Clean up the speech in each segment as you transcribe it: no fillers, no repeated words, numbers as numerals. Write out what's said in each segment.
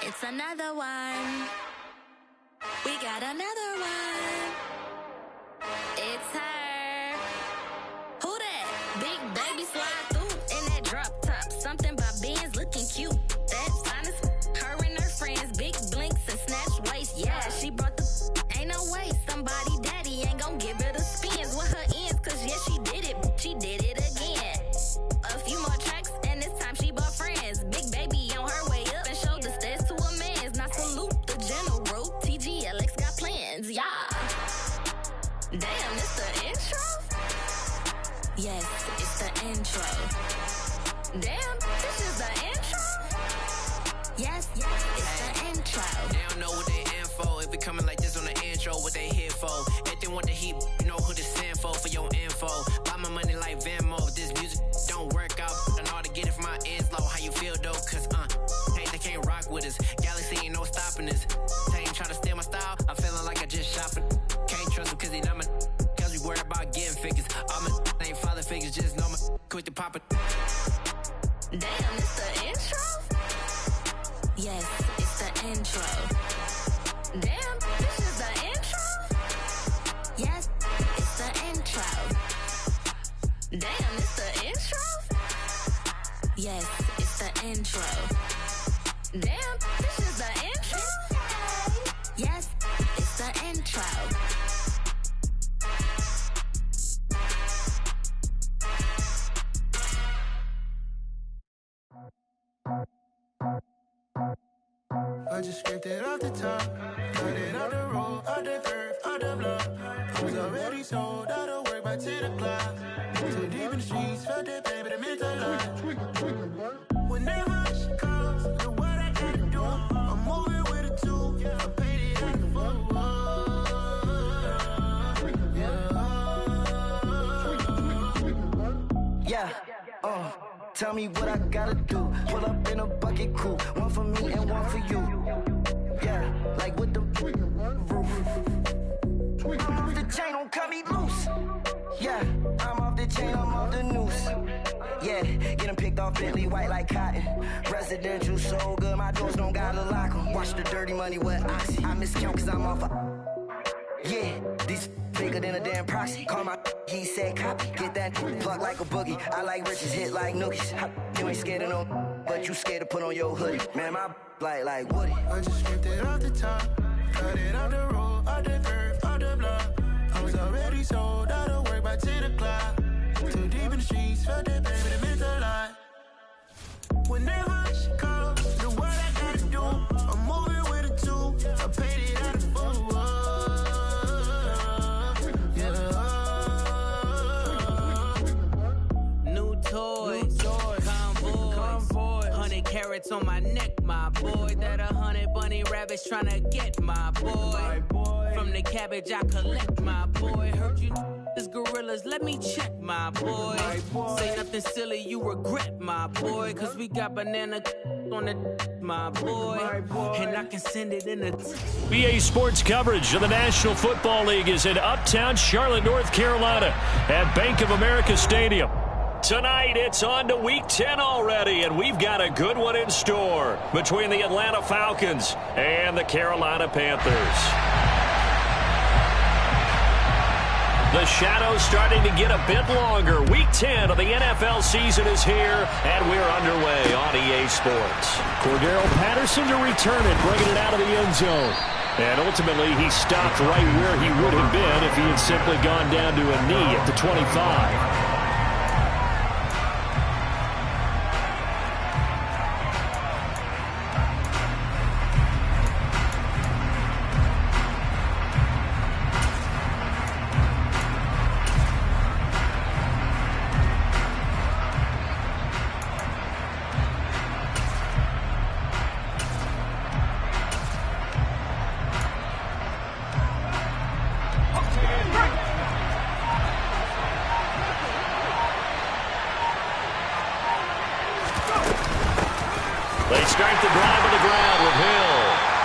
It's another one. We got another one. It's her. Who that? Big baby slide through in that drop top. Something about Benz looking cute. That's honest. Her and her friends, big blinks and snatch waist. Yeah, she brought the ain't no way. Somebody daddy ain't gon' give her the spins with her ends. Cause yeah, she did it. She did it again. A few more tracks and this time she bought friends. Big baby on her way up and showed the stairs to a man's. Now salute the general. TGLX got plans. Yeah. Damn, it's the intro? Yes, it's the intro. Damn, this is the intro? Yes, it's the intro. They don't know what they in for. If we coming like this on the intro, what they here for? If they want the heat, you know who to send for your info. Buy my money like Venmo. If this music don't work out, I know how to get it from my ends low. How you feel though? Cause hey, they can't rock with us. Galaxy ain't no stopping us. They ain't trying to steal my style. I'm feeling like I just shopping. Can't trust him cause he not my. Cause we worried about getting figures. All my ain't father figures, just know my quick to pop it. Damn, it's the intro? Yes, it's the intro. Damn, this is the intro? Yes, it's the intro. Damn, it's the intro? Yes, it's the intro. Damn, this is the intro? Yes, it's the intro. I just scraped it off the top, got it out the road, out the curve, out the block. I was already sold, out of work by 10 o'clock. Too deep in the streets, felt that pain, but it meant a lot. Whenever she calls, know what I gotta do. I'm moving with a two, I paid it like a fool. Yeah, tell me what I gotta do. Pull up in a bucket crew, one for me and one for you. Yeah, like with the roof. I'm off the chain, don't cut me loose. Yeah, I'm off the chain, I'm off the noose. Yeah, getting picked off Bentley white like cotton. Residential so good, my doors don't gotta lock 'em. Watch the dirty money with oxy. I miscount cause I'm off yeah, these bigger than a damn proxy. Call my he said copy. Get that plug like a boogie. I like riches, hit like nookies. You ain't scared of no, but you scared to put on your hoodie. Man, my like Woody. I just scraped it off the top, got it out the road, out the curve, out the block. I was already sold, out of work by 10 o'clock. Too deep in the streets, felt that pain, but it meant a lot. Whenever she calls, know what I gotta do. I'm moving with a two, I paid it out of fool. Toys, convoy, 100 carats on my neck, my boy. That 100 bunny rabbits tryna get my boy. From the cabbage I collect, my boy. Heard you this gorillas, let me check, my boy. Say nothing silly, you regret, my boy. Cause we got banana on the my boy. And I can send it in a BA Sports coverage of the National Football League is in Uptown Charlotte, North Carolina at Bank of America Stadium. Tonight, it's on to Week 10 already, and we've got a good one in store between the Atlanta Falcons and the Carolina Panthers. The shadow's starting to get a bit longer. Week 10 of the NFL season is here, and we're underway on EA Sports. Cordero Patterson to return it, bringing it out of the end zone. And ultimately, he stopped right where he would have been if he had simply gone down to a knee at the 25. They start the drive on the ground with Hill.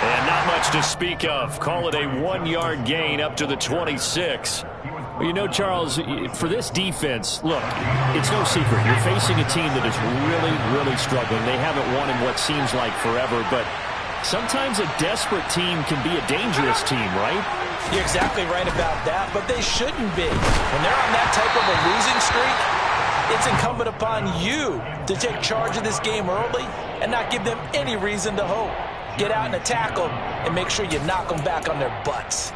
And not much to speak of. Call it a 1-yard gain up to the 26. Well, you know, Charles, for this defense, look, it's no secret. You're facing a team that is really, really struggling. They haven't won in what seems like forever, but sometimes a desperate team can be a dangerous team, right? You're exactly right about that, but they shouldn't be. When they're on that type of a losing streak, it's incumbent upon you to take charge of this game early and not give them any reason to hope. Get out and attack them and make sure you knock them back on their butts.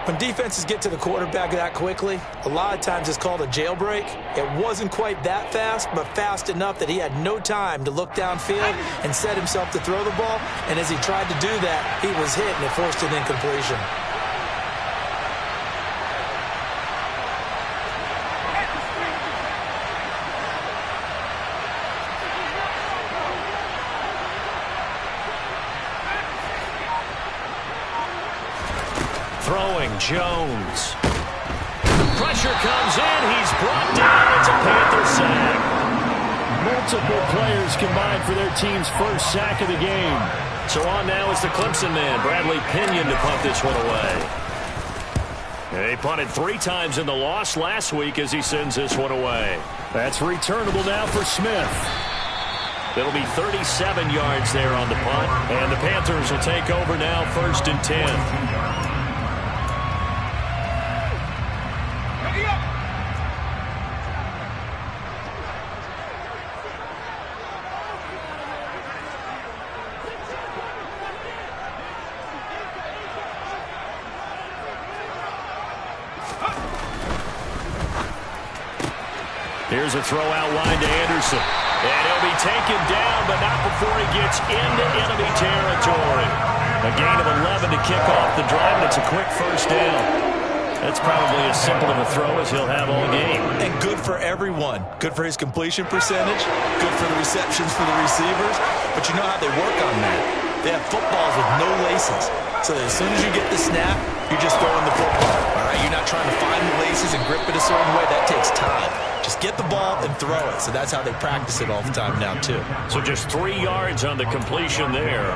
When defenses get to the quarterback that quickly, a lot of times it's called a jailbreak. It wasn't quite that fast, but fast enough that he had no time to look downfield and set himself to throw the ball. And as he tried to do that, he was hit and it forced an incompletion. Throwing Jones. Pressure comes in. He's brought down. It's a Panther sack. Multiple players combined for their team's first sack of the game. So on now is the Clemson man, Bradley Pinion, to punt this one away. They punted 3 times in the loss last week as he sends this one away. That's returnable now for Smith. It'll be 37 yards there on the punt, and the Panthers will take over now, 1st and 10. Here's a throw out line to Anderson. And he'll be taken down, but not before he gets into enemy territory. A gain of 11 to kick off the drive, and it's a quick first down. That's probably as simple of a throw as he'll have all game. And good for everyone. Good for his completion percentage. Good for the receptions for the receivers. But you know how they work on that. They have footballs with no laces. So as soon as you get the snap, you're just throwing the football. All right, you're not trying to find the laces and grip it a certain way. That takes time. Just get the ball and throw it. So that's how they practice it all the time now, too. So just 3 yards on the completion there,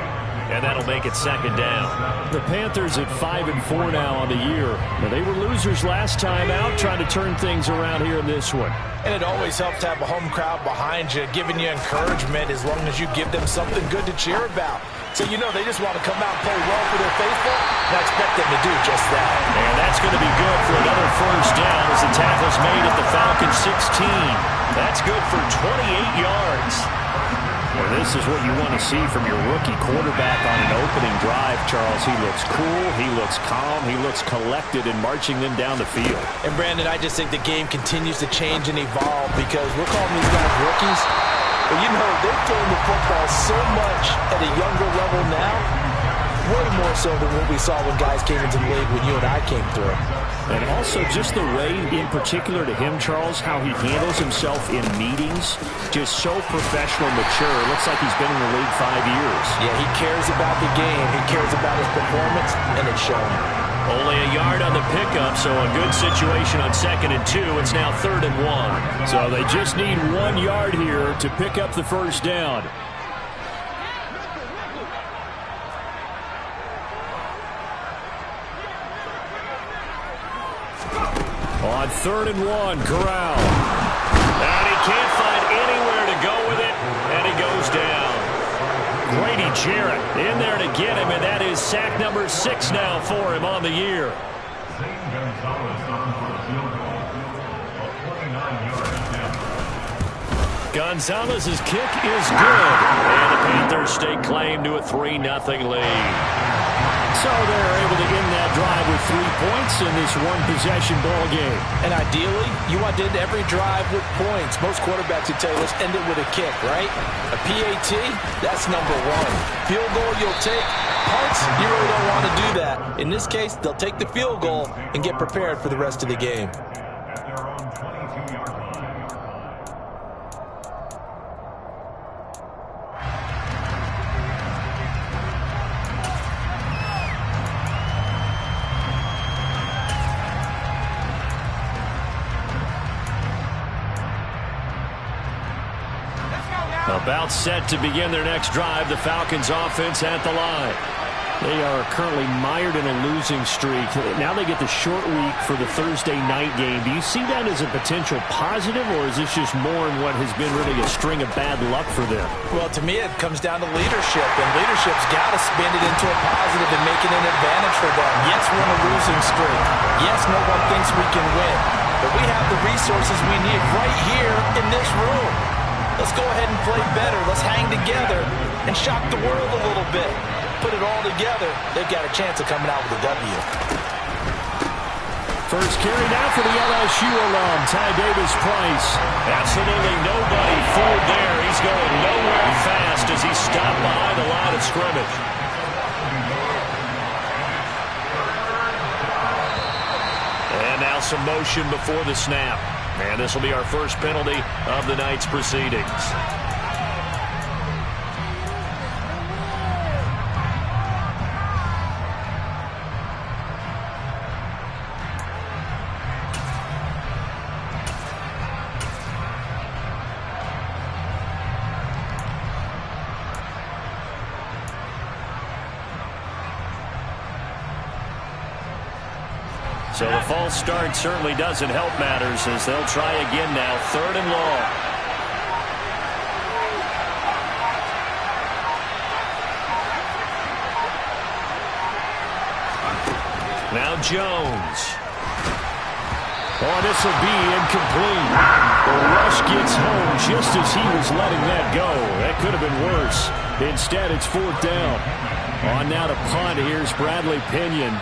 and that'll make it 2nd down. The Panthers at 5-4 now on the year. Now, they were losers last time out, trying to turn things around here in this one. And it always helps to have a home crowd behind you, giving you encouragement as long as you give them something good to cheer about. So, you know, they just want to come out and play well for their faithful, and I expect them to do just that. And that's going to be good for another first down as the tackle's made at the Falcons 16. That's good for 28 yards. Well, this is what you want to see from your rookie quarterback on an opening drive, Charles. He looks cool, he looks calm, he looks collected in marching them down the field. And, Brandon, I just think the game continues to change and evolve because we're calling these guys rookies. But, you know, they're throwing the football so much at a younger level now, way more so than what we saw when guys came into the league when you and I came through. And also just the way, in particular to him, Charles, how he handles himself in meetings, just so professional, mature. It looks like he's been in the league 5 years. Yeah, he cares about the game. He cares about his performance, and it's showing. Only a yard on the pickup, so a good situation on 2nd and 2. It's now 3rd and 1. So they just need 1 yard here to pick up the first down. On 3rd and 1, Corral. And he can't find anywhere to go with it, and he goes down. Grady Jarrett in there to get him, and that is sack number 6 now for him on the year. Gonzalez's kick is good, and the Panthers stake claim to a 3-0 lead. So they're able to end that drive with 3 points in this one-possession ball game. And ideally, you want to end every drive with points. Most quarterbacks would tell you, let's end it with a kick, right? A PAT, that's number 1. Field goal, you'll take. Punts, you really don't want to do that. In this case, they'll take the field goal and get prepared for the rest of the game. About set to begin their next drive, the Falcons offense at the line. They are currently mired in a losing streak. Now they get the short week for the Thursday night game. Do you see that as a potential positive, or is this just more in what has been really a string of bad luck for them? Well, to me, it comes down to leadership, and leadership's got to spin it into a positive and make it an advantage for them. Yes, we're in a losing streak. Yes, no one thinks we can win, but we have the resources we need right here in this room. Let's go ahead and play better. Let's hang together and shock the world a little bit. Put it all together, they've got a chance of coming out with a W. First carry now for the LSU alum, Ty Davis-Price. Absolutely nobody fooled there. He's going nowhere fast as he stopped behind the line of scrimmage. And now some motion before the snap. And this will be our first penalty of the night's proceedings. So the false start certainly doesn't help matters as they'll try again now. 3rd and long. Now Jones. Oh, this will be incomplete. The rush gets home just as he was letting that go. That could have been worse. Instead, it's 4th down. On now to punt. Here's Bradley Pinion.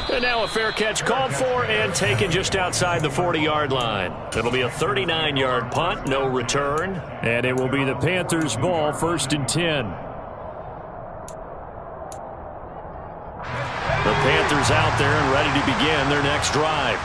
And now a fair catch called for and taken just outside the 40-yard line. It'll be a 39-yard punt, no return. And it will be the Panthers' ball, 1st and 10. The Panthers out there and ready to begin their next drive.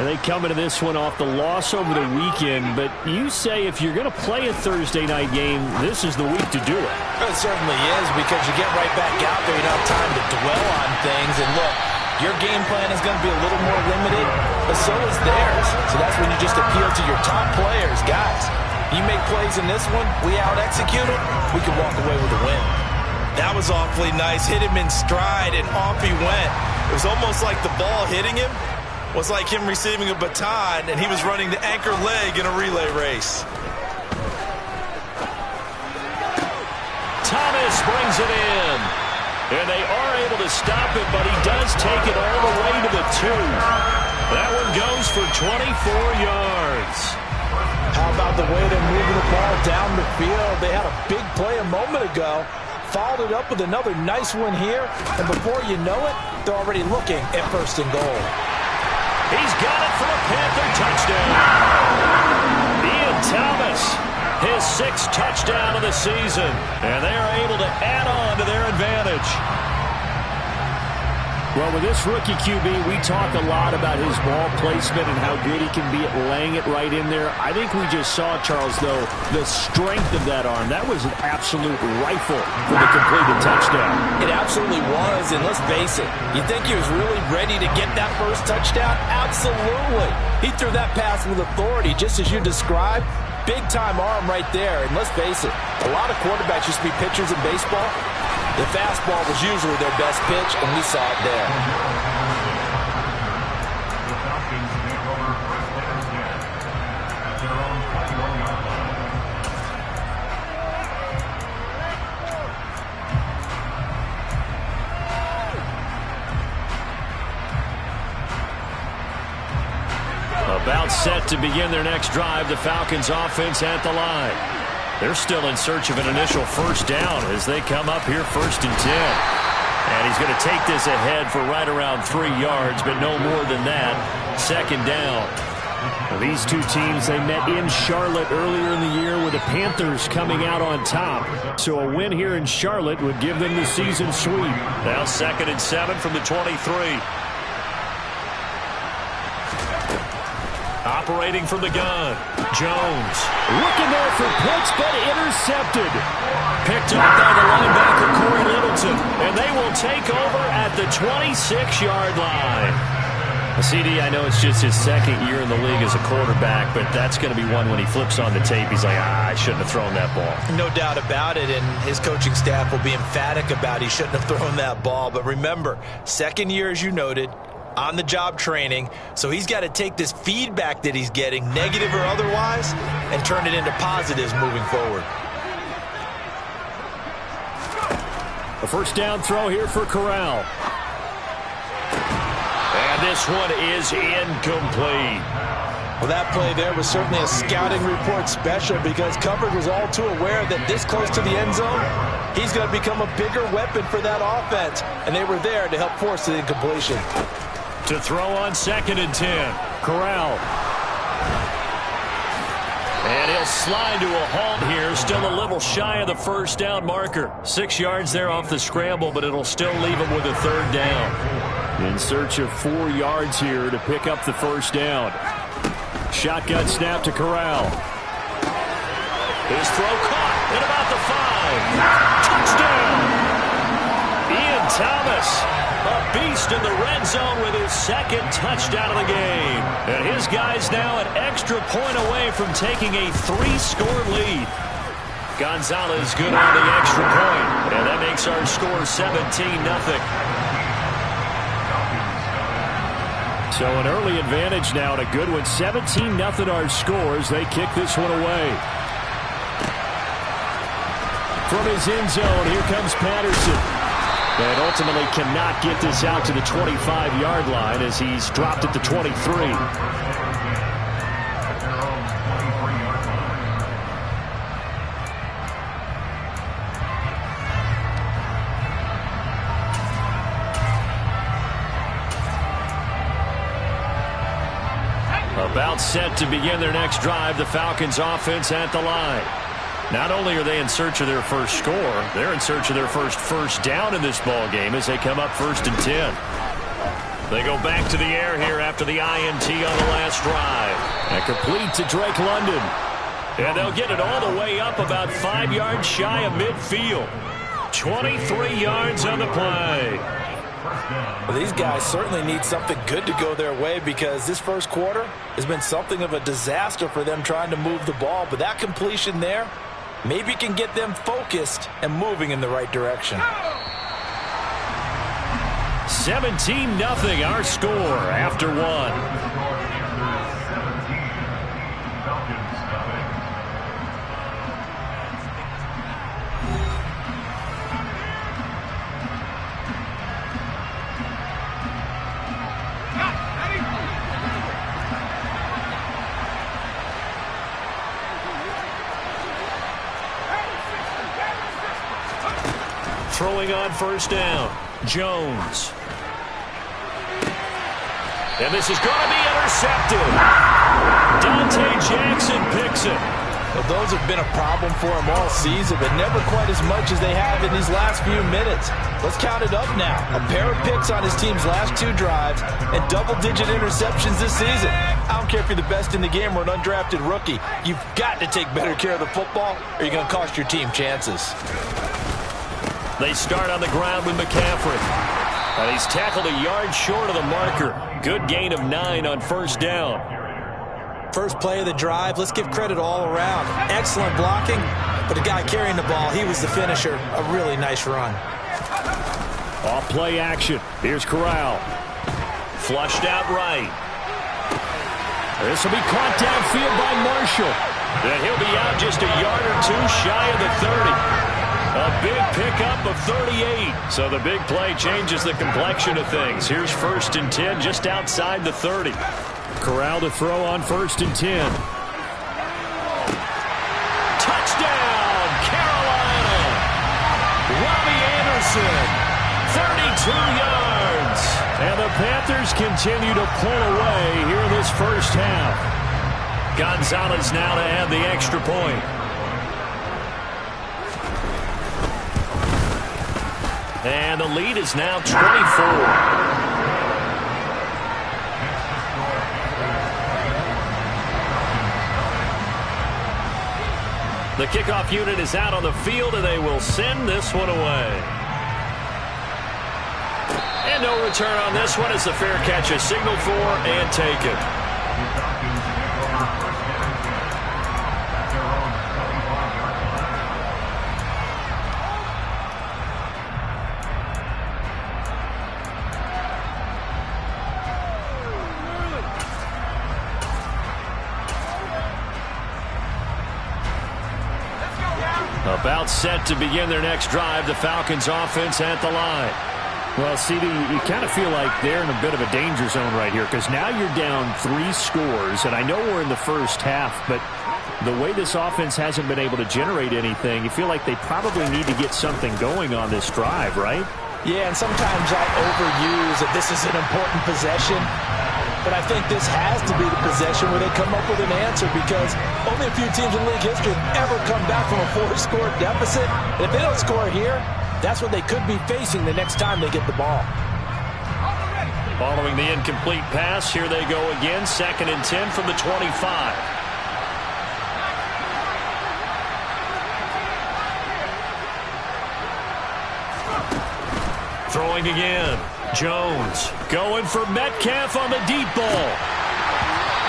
And they come into this one off the loss over the weekend, but you say if you're going to play a Thursday night game, this is the week to do it. It certainly is, because you get right back out there, you don't have time to dwell on things. And look, your game plan is going to be a little more limited, but so is theirs. So that's when you just appeal to your top players. Guys, you make plays in this one, we out-execute it, we can walk away with a win. That was awfully nice. Hit him in stride, and off he went. It was almost like the ball hitting him was like him receiving a baton, and he was running the anchor leg in a relay race. Thomas brings it in. And they are able to stop it, but he does take it all the way to the 2. That one goes for 24 yards. How about the way they're moving the ball down the field? They had a big play a moment ago. Followed it up with another nice one here. And before you know it, they're already looking at 1st and goal. He's got it for a Panther touchdown. Ian Thomas, his 6th touchdown of the season. And they are able to add on to their advantage. Well, with this rookie QB, we talk a lot about his ball placement and how good he can be at laying it right in there. I think we just saw, Charles, though, the strength of that arm. That was an absolute rifle for the completed touchdown. It absolutely was, and let's face it, you think he was really ready to get that first touchdown? Absolutely. He threw that pass with authority, just as you described. Big-time arm right there, and let's face it, a lot of quarterbacks used to be pitchers in baseball. The fastball was usually their best pitch, and we saw it there. About set to begin their next drive, the Falcons offense at the line. They're still in search of an initial 1st down as they come up here 1st and 10. And he's going to take this ahead for right around 3 yards, but no more than that. 2nd down. Now, these two teams, they met in Charlotte earlier in the year with the Panthers coming out on top. So a win here in Charlotte would give them the season sweep. Now 2nd and 7 from the 23. Operating from the gun, Jones. Looking there for Pitts, but intercepted. Picked up by the linebacker, Corey Littleton. And they will take over at the 26-yard line. CD, I know it's just his second year in the league as a quarterback, but that's going to be one when he flips on the tape, he's like, I shouldn't have thrown that ball. No doubt about it, and his coaching staff will be emphatic about he shouldn't have thrown that ball. But remember, second year, as you noted, on-the-job training, so he's got to take this feedback that he's getting, negative or otherwise, and turn it into positives moving forward. A first down throw here for Corral. And this one is incomplete. Well, that play there was certainly a scouting report special because coverage was all too aware that this close to the end zone, he's going to become a bigger weapon for that offense, and they were there to help force the incompletion. To throw on 2nd and 10, Corral. And he'll slide to a halt here, still a little shy of the first down marker. 6 yards there off the scramble, but it'll still leave him with a 3rd down. In search of 4 yards here to pick up the first down. Shotgun snap to Corral. His throw caught at about the 5. Touchdown! Ian Thomas, a beast in the red zone with his 2nd touchdown of the game. And his guys now an extra point away from taking a 3-score lead. Gonzalez good on the extra point, and that makes our score 17-0. So an early advantage now, and a good one. 17-0 our scores. They kick this one away. From his end zone, here comes Patterson. And ultimately cannot get this out to the 25-yard line as he's dropped at the 23. About set to begin their next drive, the Falcons offense at the line. Not only are they in search of their first score, they're in search of their first down in this ball game as they come up 1st and 10. They go back to the air here after the INT on the last drive. And complete to Drake London. And they'll get it all the way up about 5 yards shy of midfield. 23 yards on the play. Well, these guys certainly need something good to go their way because this first quarter has been something of a disaster for them trying to move the ball. But that completion there maybe can get them focused and moving in the right direction. 17-0 our score after 1. Throwing on first down, Jones. And this is going to be intercepted. Dante Jackson picks it. Well, those have been a problem for him all season, but never quite as much as they have in these last few minutes. Let's count it up now. A pair of picks on his team's last 2 drives and double-digit interceptions this season. I don't care if you're the best in the game or an undrafted rookie. You've got to take better care of the football or you're going to cost your team chances. They start on the ground with McCaffrey. And he's tackled a yard short of the marker. Good gain of 9 on first down. First play of the drive, let's give credit all around. Excellent blocking, but the guy carrying the ball, he was the finisher. A really nice run. Off play action. Here's Corral. Flushed out right. This will be caught downfield by Marshall. And he'll be out just a yard or 2 shy of the 30. A big pickup of 38. So the big play changes the complexion of things. Here's 1st and 10 just outside the 30. Corral to throw on 1st and 10. Touchdown, Carolina. Robbie Anderson, 32 yards. And the Panthers continue to pull away here in this first half. Gonzalez now to add the extra point. And the lead is now 24. The kickoff unit is out on the field, and they will send this one away. And no return on this one as the fair catch is signaled for and taken. About set to begin their next drive, the Falcons offense at the line. Well, CD, you kind of feel like they're in a bit of a danger zone right here because now you're down 3 scores, and I know we're in the first half, but the way this offense hasn't been able to generate anything, you feel like they probably need to get something going on this drive, right? Yeah, and sometimes I overuse that this is an important possession. But I think this has to be the possession where they come up with an answer because only a few teams in league history have ever come back from a 4-score deficit. And if they don't score here, that's what they could be facing the next time they get the ball. Following the incomplete pass, here they go again. 2nd and 10 from the 25. Throwing again. Jones going for Metcalf on the deep ball.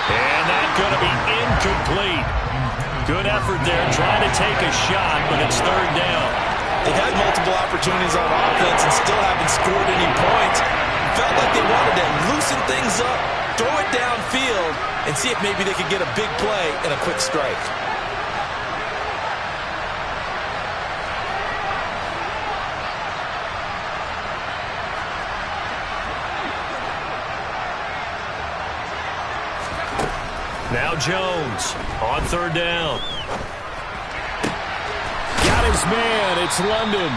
And that's going to be incomplete. Good effort there trying to take a shot, but it's 3rd down. They've had multiple opportunities on offense and still haven't scored any points. Felt like they wanted to loosen things up, throw it downfield, and see if maybe they could get a big play and a quick strike. Now Jones on 3rd down. Got his man. It's London.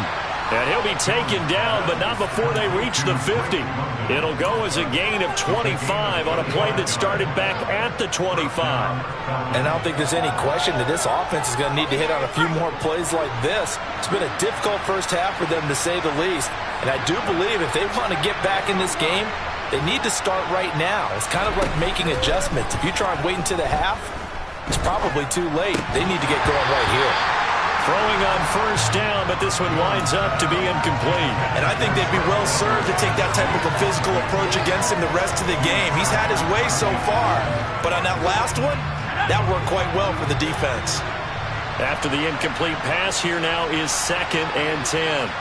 And he'll be taken down, but not before they reach the 50. It'll go as a gain of 25 on a play that started back at the 25. And I don't think there's any question that this offense is going to need to hit on a few more plays like this. It's been a difficult first half for them, to say the least. And I do believe if they want to get back in this game, they need to start right now. It's kind of like making adjustments. If you try and wait until the half, it's probably too late. They need to get going right here. Throwing on 1st down, but this one winds up to be incomplete. And I think they'd be well served to take that type of a physical approach against him the rest of the game. He's had his way so far, but on that last one, that worked quite well for the defense. After the incomplete pass, here now is 2nd and 10.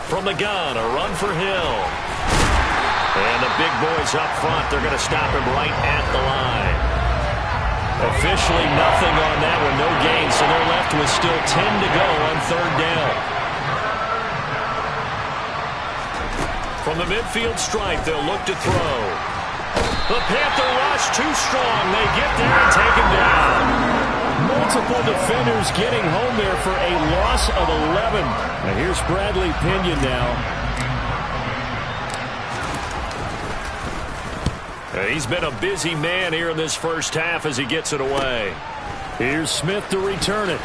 From the gun, a run for Hill. And the big boys up front, they're going to stop him right at the line. Officially nothing on that one, no gain, so they're left with still 10 to go on 3rd down. From the midfield stripe, they'll look to throw. The Panther rush too strong. They get there and take him down. Multiple defenders getting home there for a loss of 11. And here's Bradley Pinion now. He's been a busy man here in this first half as he gets it away. Here's Smith to return it.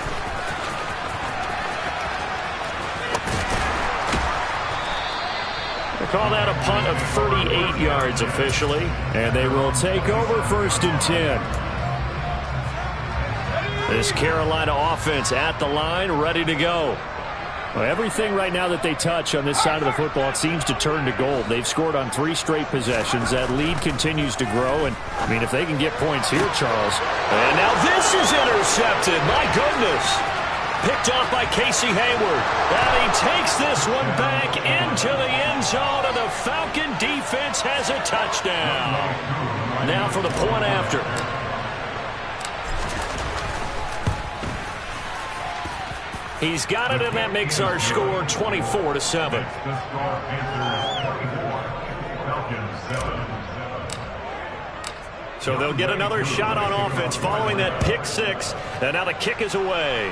They call that a punt of 38 yards officially. And they will take over 1st and 10. This Carolina offense at the line, ready to go. Well, everything right now that they touch on this side of the football, it seems to turn to gold. They've scored on 3 straight possessions. That lead continues to grow. And, I mean, if they can get points here, Charles. And now this is intercepted. My goodness. Picked off by Casey Hayward. And he takes this one back into the end zone, and the Falcon defense has a touchdown. Now for the point after. He's got it, and that makes our score 24-7. So they'll get another shot on offense following that pick 6. And now the kick is away.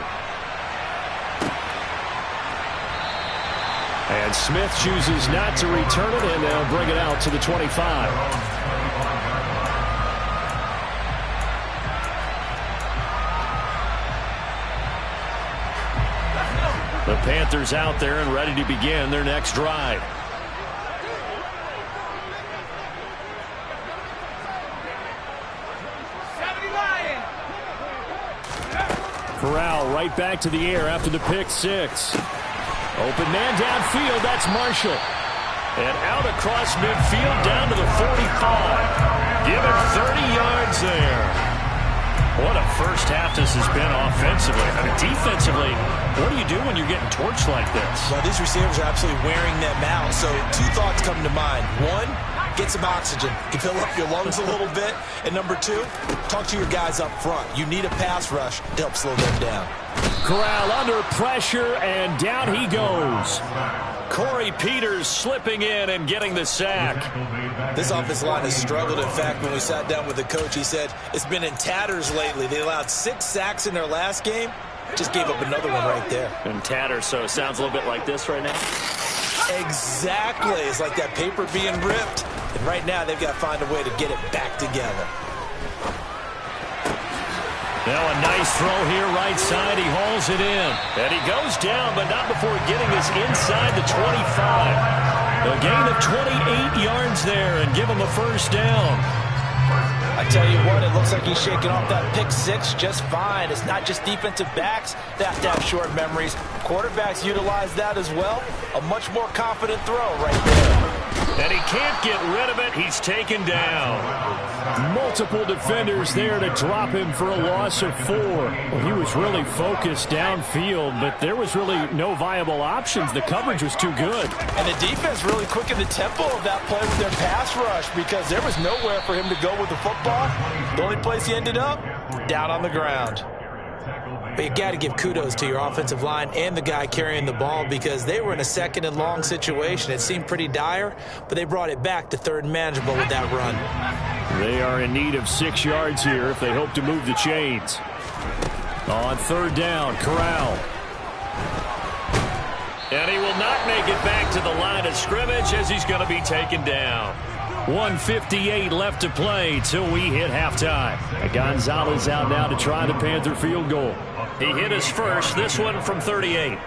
And Smith chooses not to return it, and they'll bring it out to the 25. The Panthers out there and ready to begin their next drive. Corral right back to the air after the pick six. Open man downfield, that's Marshall. And out across midfield down to the 45. Give him 30 yards there. What a first half this has been offensively. I mean, defensively, what do you do when you're getting torched like this? Well, these receivers are absolutely wearing them out. So two thoughts come to mind. One, get some oxygen. You can fill up your lungs a little bit. And number two, talk to your guys up front. You need a pass rush to help slow them down. Corral under pressure, and down he goes. Corey Peters slipping in and getting the sack. This offensive line has struggled. In fact, when we sat down with the coach, he said it's been in tatters lately. They allowed 6 sacks in their last game. Just gave up another one right there. In tatters, so it sounds a little bit like this right now. Exactly. It's like that paper being ripped. And right now, they've got to find a way to get it back together. Now a nice throw here, right side. He hauls it in. And he goes down, but not before getting this inside the 25. A gain of 28 yards there and give him a first down. I tell you what, it looks like he's shaking off that pick six just fine. It's not just defensive backs that have to have short memories. Quarterbacks utilize that as well. A much more confident throw right there. And he can't get rid of it. He's taken down. Multiple defenders there to drop him for a loss of 4. Well, he was really focused downfield, but there was really no viable options. The coverage was too good. And the defense really quickened the tempo of that play with their pass rush because there was nowhere for him to go with the football. The only place he ended up, down on the ground. But you got to give kudos to your offensive line and the guy carrying the ball because they were in a 2nd and long situation. It seemed pretty dire, but they brought it back to 3rd and manageable with that run. They are in need of 6 yards here if they hope to move the chains. On 3rd down, Corral. And he will not make it back to the line of scrimmage as he's going to be taken down. 1:58 left to play till we hit halftime. Gonzalez out now to try the Panther field goal. He hit his first, this one from 38.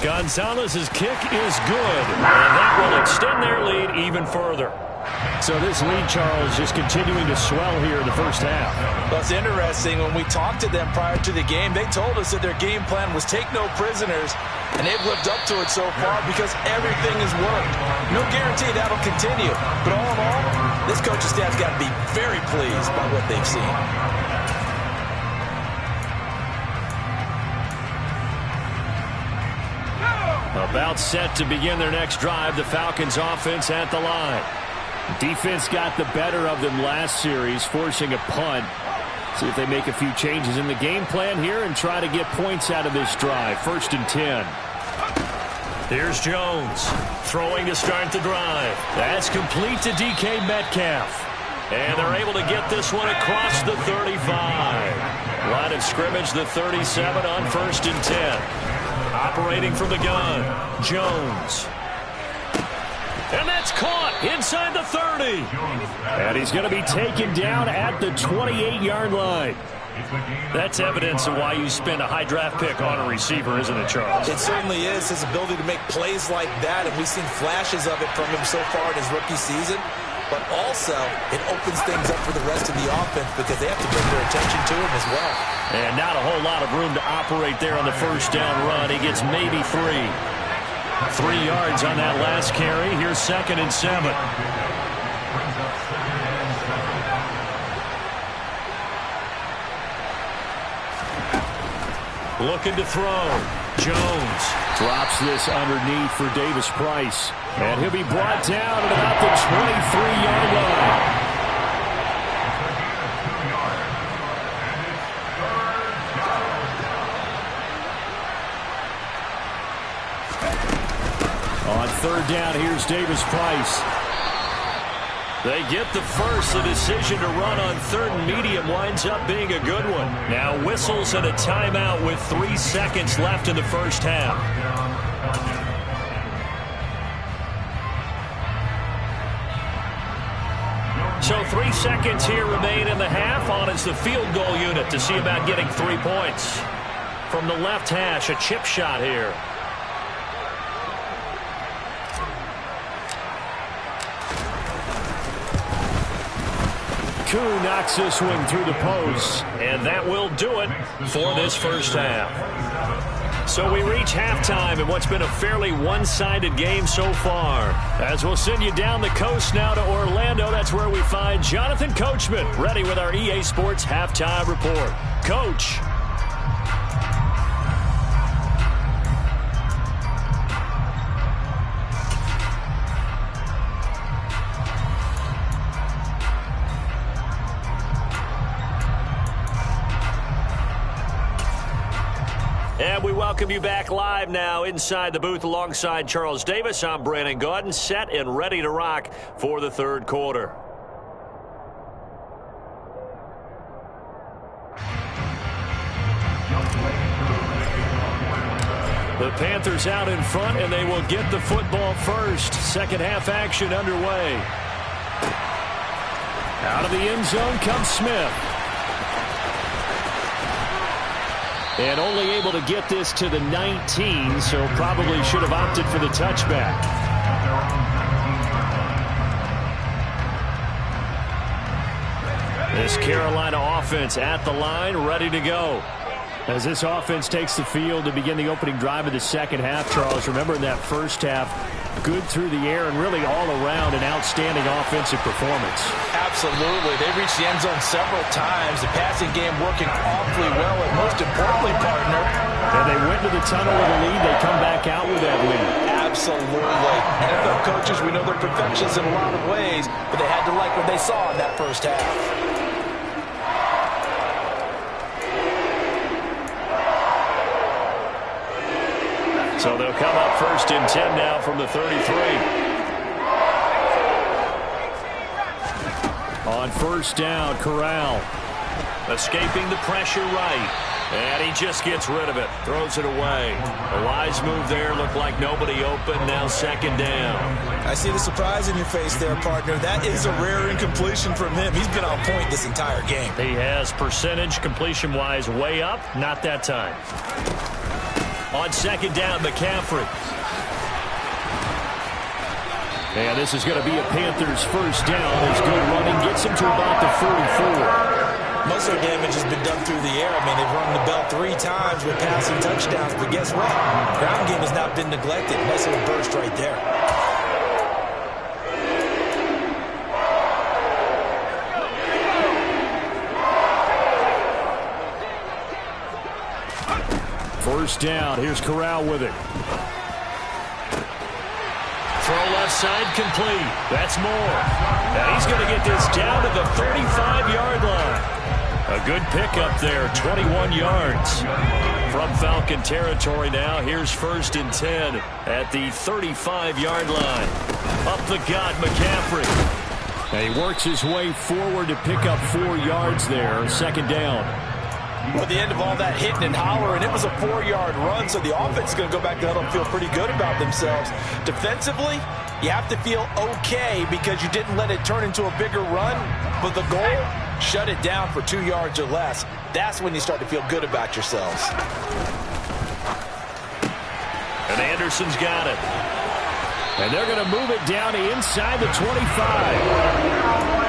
Gonzalez's kick is good, and that will extend their lead even further. So this lead, Charles, just continuing to swell here in the first half. Well, it's interesting. When we talked to them prior to the game, they told us that their game plan was take no prisoners, and they've lived up to it so far because everything has worked. No guarantee that'll continue. But all in all, this coaching staff's got to be very pleased by what they've seen. About set to begin their next drive, the Falcons offense at the line. Defense got the better of them last series, forcing a punt. See if they make a few changes in the game plan here and try to get points out of this drive. 1st and 10. Here's Jones throwing to start the drive. That's complete to DK Metcalf. And they're able to get this one across the 35. Line of scrimmage, the 37 on 1st and 10. Operating from the gun, Jones. And that's caught inside the 30. And he's going to be taken down at the 28-yard line. That's evidence of why you spend a high draft pick on a receiver, isn't it, Charles? It certainly is, his ability to make plays like that, and we've seen flashes of it from him so far in his rookie season. But also, it opens things up for the rest of the offense because they have to bring their attention to him as well. And not a whole lot of room to operate there on the first down run. He gets maybe 3. 3 yards on that last carry. Here's 2nd and 7. Looking to throw. Jones drops this underneath for Davis Price. And he'll be brought down at about the 23-yard line. On 3rd down, here's Davis Price. They get the first. The decision to run on 3rd and medium winds up being a good one. Now whistles and a timeout with 3 seconds left in the first half. So 3 seconds here remain in the half on a as the field goal unit to see about getting 3 points. From the left hash, a chip shot here. Koo knocks this one through the post, and that will do it for this first half. So we reach halftime in what's been a fairly one-sided game so far. As we'll send you down the coast now to Orlando, that's where we find Jonathan Coachman ready with our EA Sports Halftime Report. Coach. And we welcome you back live now inside the booth alongside Charles Davis. I'm Brandon Gaudin, set and ready to rock for the third quarter. The Panthers out in front, and they will get the football first. Second half action underway. Out of the end zone comes Smith. And only able to get this to the 19, so probably should have opted for the touchback. This Carolina offense at the line, ready to go. As this offense takes the field to begin the opening drive of the second half, Charles, remember in that first half, good through the air and really all around an outstanding offensive performance. Absolutely. They reached the end zone several times. The passing game working awfully well, and most importantly, partner. And they went to the tunnel with a lead. They come back out with that lead. Absolutely. NFL coaches, we know they're perfectionists in a lot of ways, but they had to like what they saw in that first half. So they'll come up first and 10 now from the 33. On first down, Corral. Escaping the pressure right. And he just gets rid of it. Throws it away. A wise move there. Looked like nobody open. Now second down. I see the surprise in your face there, partner. That is a rare incompletion from him. He's been on point this entire game. He has percentage completion-wise way up. Not that time. On second down, McCaffrey. And this is going to be a Panthers first down as good running gets him to about the 44. Most of their damage has been done through the air. I mean, they've rung the bell 3 times with passing touchdowns, but guess what? Ground game has not been neglected. Nice little burst right there. First down. Here's Corral with it. Throw left side complete. That's Moore. And he's going to get this down to the 35-yard line. A good pickup there, 21 yards. From Falcon territory now, here's first and 10 at the 35-yard line. Up the gut, McCaffrey. And he works his way forward to pick up 4 yards there, second down. At the end of all that hitting and hollering, it was a 4-yard run, so the offense is going to go back to huddle and feel pretty good about themselves. Defensively, you have to feel okay because you didn't let it turn into a bigger run, but the goal, shut it down for 2 yards or less. That's when you start to feel good about yourselves. And Anderson's got it. And they're going to move it down to inside the 25.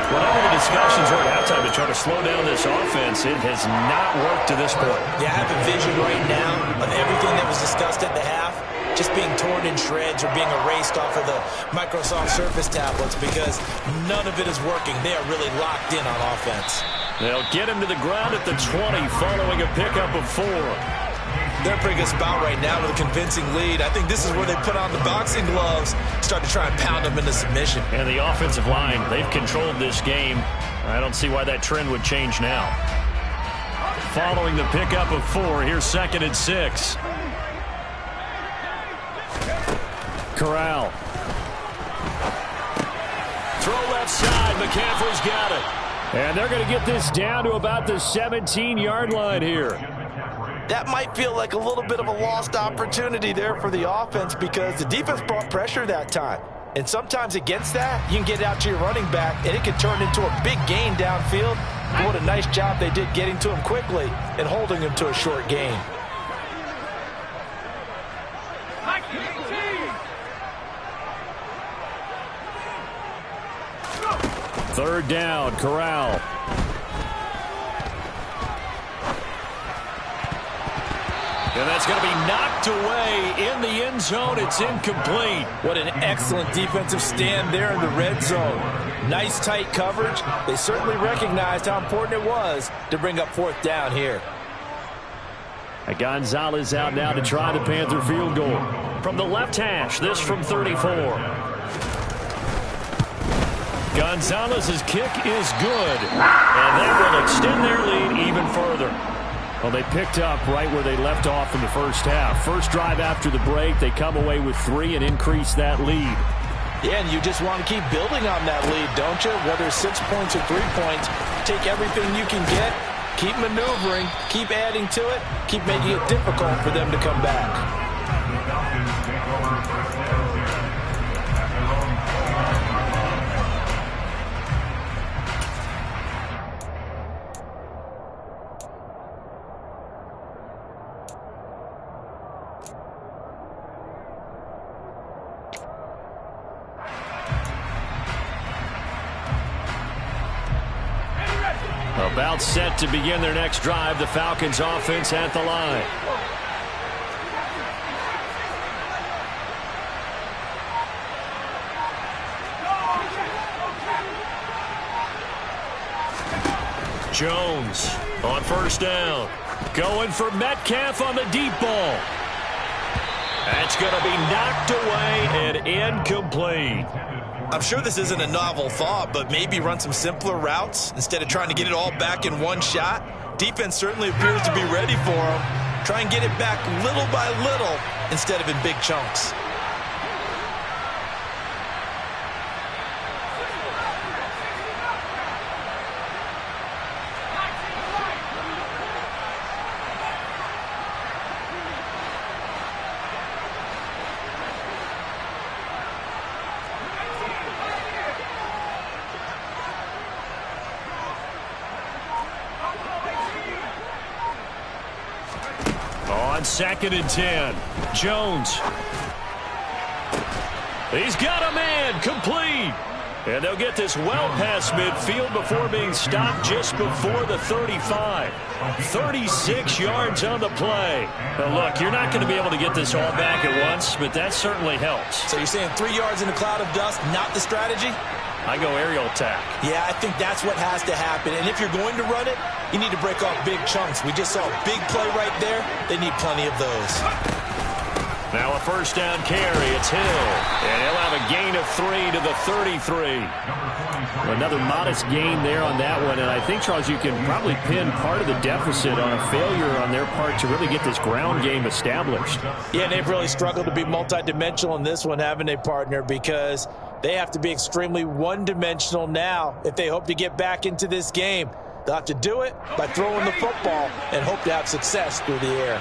Whatever the discussions were at halftime to try to slow down this offense, it has not worked to this point. Yeah, I have a vision right now of everything that was discussed at the half just being torn in shreds or being erased off of the Microsoft Surface tablets because none of it is working. They are really locked in on offense. They'll get him to the ground at the 20 following a pickup of 4. They're in a pretty good spot right now with a convincing lead. I think this is where they put on the boxing gloves, start to try and pound them into submission. And the offensive line, they've controlled this game. I don't see why that trend would change now. Following the pickup of 4, here's second and 6. Corral. Throw left side. McCaffrey's got it. And they're going to get this down to about the 17-yard line here. That might feel like a little bit of a lost opportunity there for the offense because the defense brought pressure that time. And sometimes against that, you can get out to your running back, and it can turn into a big gain downfield. But what a nice job they did getting to him quickly and holding him to a short gain. Third down, Corral. And that's going to be knocked away in the end zone. It's incomplete. What an excellent defensive stand there in the red zone. Nice tight coverage. They certainly recognized how important it was to bring up fourth down here. Gonzalez out now to try the Panther field goal. From the left hash, this from 34. Gonzalez's kick is good. And that will extend their lead even further. Well, they picked up right where they left off in the first half. First drive after the break, they come away with 3 and increase that lead. Yeah, and you just want to keep building on that lead, don't you? Whether it's 6 points or 3 points, take everything you can get, keep maneuvering, keep adding to it, keep making it difficult for them to come back. About set to begin their next drive, the Falcons offense at the line. Jones on first down. Going for Metcalf on the deep ball. That's going to be knocked away and incomplete. I'm sure this isn't a novel thought, but maybe run some simpler routes instead of trying to get it all back in one shot. Defense certainly appears to be ready for him. Try and get it back little by little instead of in big chunks. Second and 10. Jones. He's got a man. Complete. And they'll get this well past midfield before being stopped just before the 35. 36 yards on the play. Now look, you're not going to be able to get this all back at once, but that certainly helps. So you're saying 3 yards in a cloud of dust, not the strategy? I go aerial attack. Yeah, I think that's what has to happen. And if you're going to run it, you need to break off big chunks. We just saw a big play right there. They need plenty of those. Now a first down carry. It's Hill. And he'll have a gain of 3 to the 33. Another modest gain there on that one. And I think, Charles, you can probably pin part of the deficit on a failure on their part to really get this ground game established. Yeah, and they've really struggled to be multidimensional in this one, haven't they, partner? Because they have to be extremely one-dimensional now if they hope to get back into this game. They'll have to do it by throwing the football and hope to have success through the air.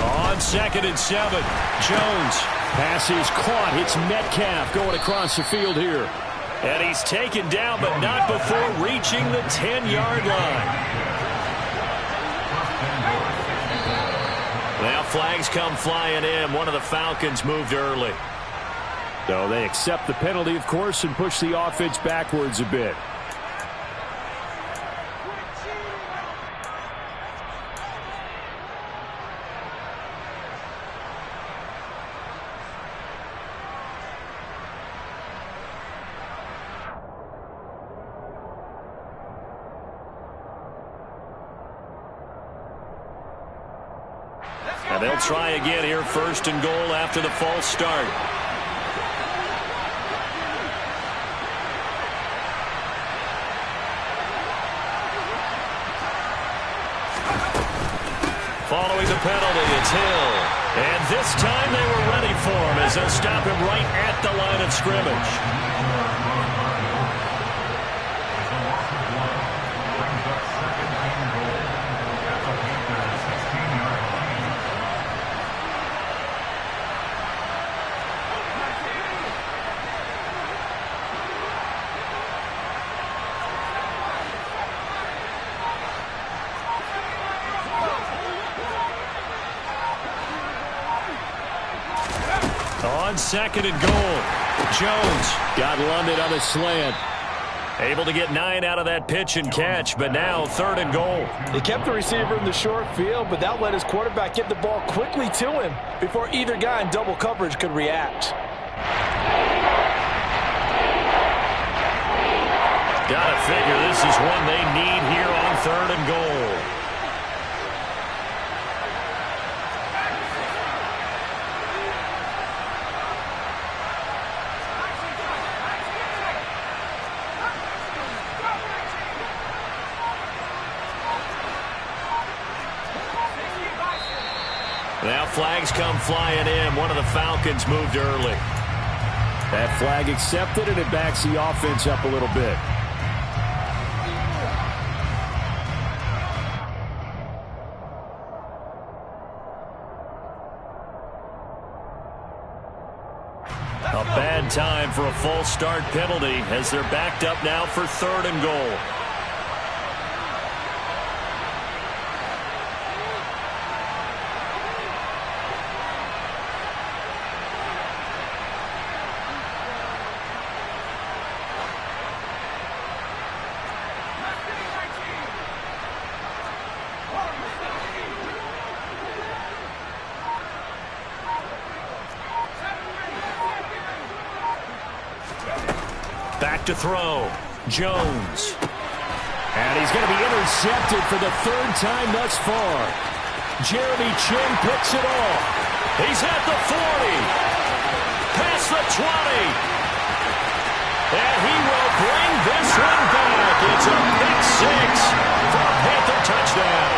On second and 7, Jones. Pass is caught. Hits Metcalf going across the field here. And he's taken down, but not before reaching the 10-yard line. Now flags come flying in. One of the Falcons moved early. So they accept the penalty, of course, and push the offense backwards a bit. And they'll try again here, first and goal after the false start. Following the penalty, it's Hill. And this time they were ready for him as they'll stop him right at the line of scrimmage. On second and goal, Jones got London on a slant. Able to get 9 out of that pitch and catch, but now third and goal. They kept the receiver in the short field, but that let his quarterback get the ball quickly to him before either guy in double coverage could react. Gotta figure this is one they need here on third and goal. Now flags come flying in. One of the Falcons moved early. That flag accepted, and it backs the offense up a little bit. A bad time for a false start penalty as they're backed up now for third and goal. Back to throw. Jones. And he's going to be intercepted for the third time thus far. Jeremy Chinn picks it off. He's at the 40. Past the 20. And he will bring this one back. It's a pick six for a Panther touchdown.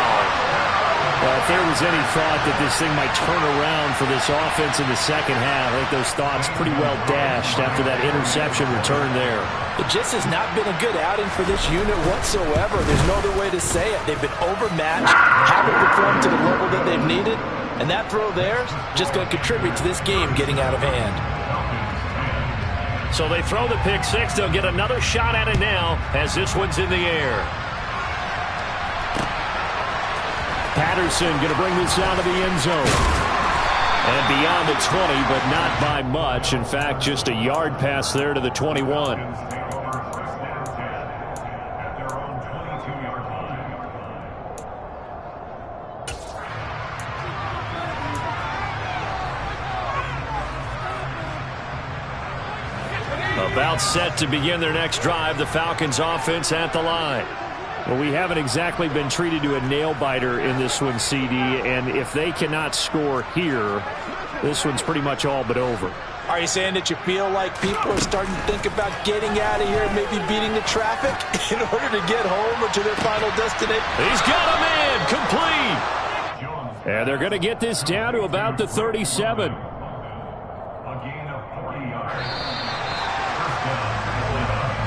Well, if there was any thought that this thing might turn around for this offense in the second half, I think those thoughts pretty well dashed after that interception return there. It just has not been a good outing for this unit whatsoever. There's no other way to say it. They've been overmatched, haven't performed to the level that they've needed, and that throw there is just going to contribute to this game getting out of hand. So they throw the pick six. They'll get another shot at it now as this one's in the air. Patterson going to bring this out of the end zone. And beyond the 20, but not by much. In fact, just a yard pass there to the 21. About set to begin their next drive, the Falcons offense at the line. Well, we haven't exactly been treated to a nail-biter in this one, CD, and if they cannot score here, this one's pretty much all but over. Are you saying that you feel like people are starting to think about getting out of here and maybe beating the traffic in order to get home or to their final destination? He's got a man, complete. And they're going to get this down to about the 37.